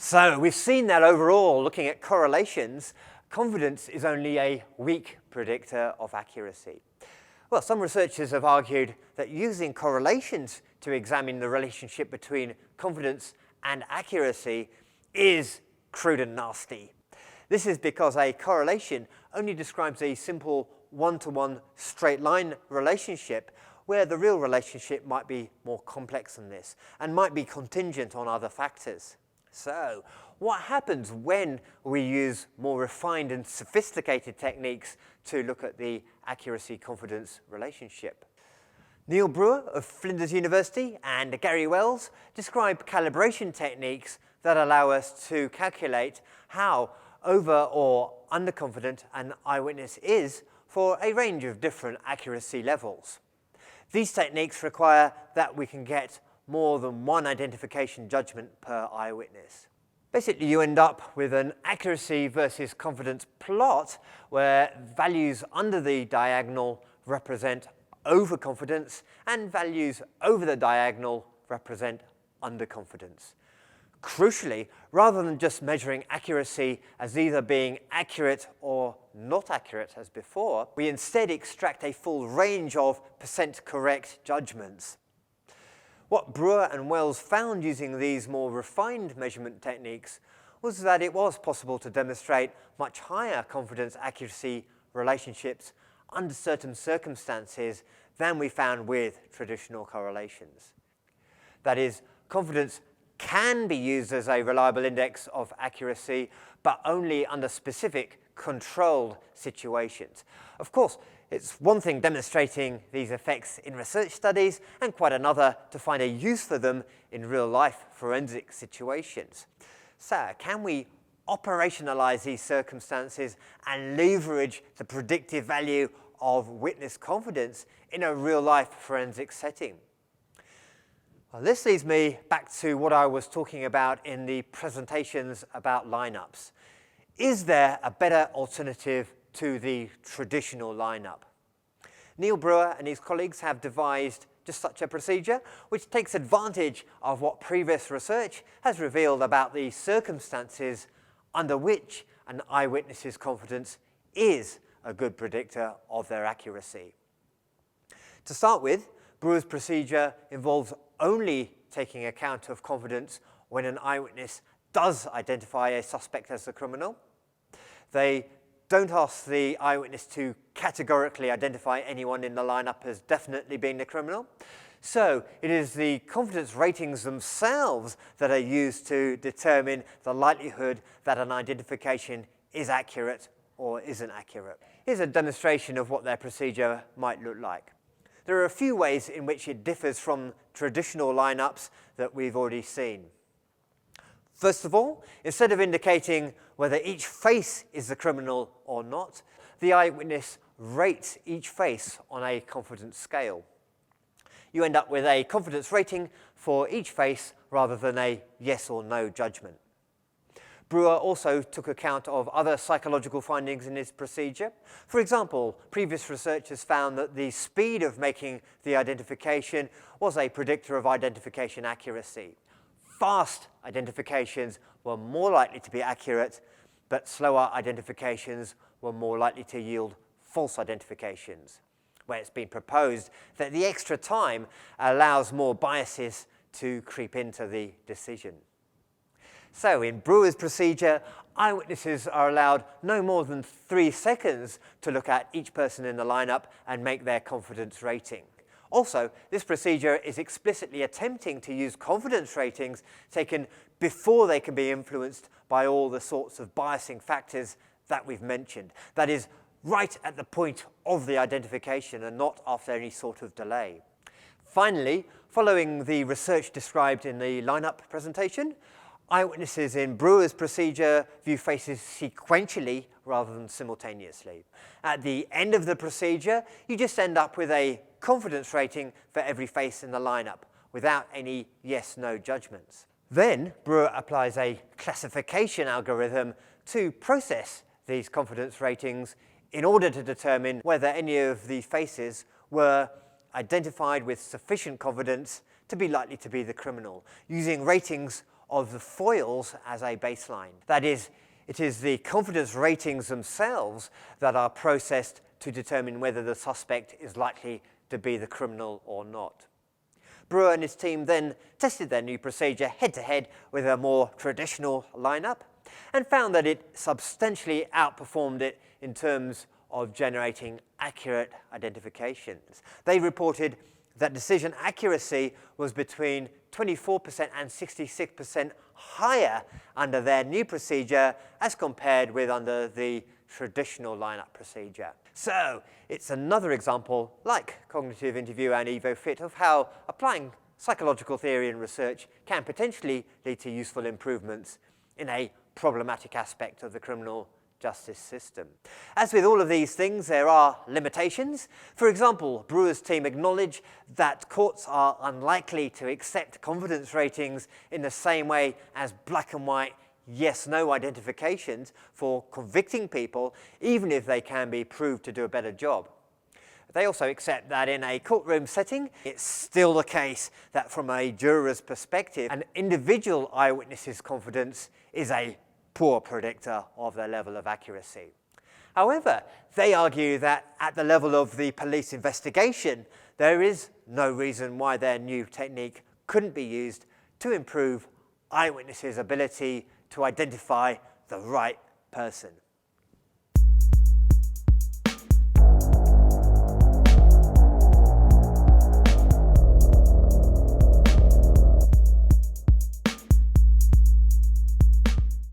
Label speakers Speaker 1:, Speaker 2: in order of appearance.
Speaker 1: So we've seen that overall, looking at correlations, confidence is only a weak predictor of accuracy. Well, some researchers have argued that using correlations to examine the relationship between confidence and accuracy is crude and nasty. This is because a correlation only describes a simple one-to-one straight line relationship, where the real relationship might be more complex than this and might be contingent on other factors. So, what happens when we use more refined and sophisticated techniques to look at the accuracy-confidence relationship? Neil Brewer of Flinders University and Gary Wells describe calibration techniques that allow us to calculate how over or underconfident an eyewitness is for a range of different accuracy levels. These techniques require that we can get more than one identification judgment per eyewitness. Basically, you end up with an accuracy versus confidence plot where values under the diagonal represent overconfidence and values over the diagonal represent underconfidence. Crucially, rather than just measuring accuracy as either being accurate or not accurate as before, we instead extract a full range of percent correct judgments. What Brewer and Wells found using these more refined measurement techniques was that it was possible to demonstrate much higher confidence accuracy relationships under certain circumstances than we found with traditional correlations. That is, confidence can be used as a reliable index of accuracy, but only under specific controlled situations. Of course, it's one thing demonstrating these effects in research studies and quite another to find a use for them in real-life forensic situations. So, can we operationalize these circumstances and leverage the predictive value of witness confidence in a real-life forensic setting? Well, this leads me back to what I was talking about in the presentations about lineups. Is there a better alternative to the traditional lineup? Neil Brewer and his colleagues have devised just such a procedure, which takes advantage of what previous research has revealed about the circumstances under which an eyewitness's confidence is a good predictor of their accuracy. To start with, Brewer's procedure involves only taking account of confidence when an eyewitness does identify a suspect as the criminal. They don't ask the eyewitness to categorically identify anyone in the lineup as definitely being the criminal. So it is the confidence ratings themselves that are used to determine the likelihood that an identification is accurate or isn't accurate. Here's a demonstration of what their procedure might look like. There are a few ways in which it differs from traditional lineups that we've already seen. First of all, instead of indicating whether each face is the criminal or not, the eyewitness rates each face on a confidence scale. You end up with a confidence rating for each face rather than a yes or no judgment. Brewer also took account of other psychological findings in his procedure. For example, previous research has found that the speed of making the identification was a predictor of identification accuracy. Fast identifications were more likely to be accurate, but slower identifications were more likely to yield false identifications, where it's been proposed that the extra time allows more biases to creep into the decision. So in Brewer's procedure, eyewitnesses are allowed no more than 3 seconds to look at each person in the lineup and make their confidence rating. Also, this procedure is explicitly attempting to use confidence ratings taken before they can be influenced by all the sorts of biasing factors that we've mentioned. That is, right at the point of the identification and not after any sort of delay. Finally, following the research described in the lineup presentation, eyewitnesses in Brewer's procedure view faces sequentially rather than simultaneously. At the end of the procedure, you just end up with a confidence rating for every face in the lineup without any yes-no judgments. Then Brewer applies a classification algorithm to process these confidence ratings in order to determine whether any of the faces were identified with sufficient confidence to be likely to be the criminal, using ratings of the foils as a baseline. That is, it is the confidence ratings themselves that are processed to determine whether the suspect is likely to be the criminal or not. Brewer and his team then tested their new procedure head-to-head with a more traditional lineup and found that it substantially outperformed it in terms of generating accurate identifications. They reported that decision accuracy was between 24% and 66% higher under their new procedure as compared with under the traditional lineup procedure. So it's another example, like Cognitive Interview and EvoFit, of how applying psychological theory in research can potentially lead to useful improvements in a problematic aspect of the criminal justice system. As with all of these things, there are limitations. For example, Brewer's team acknowledge that courts are unlikely to accept confidence ratings in the same way as black and white yes-no identifications for convicting people, even if they can be proved to do a better job. They also accept that in a courtroom setting, it's still the case that from a juror's perspective, an individual eyewitness's confidence is a poor predictor of their level of accuracy. However, they argue that at the level of the police investigation, there is no reason why their new technique couldn't be used to improve eyewitnesses' ability to identify the right person.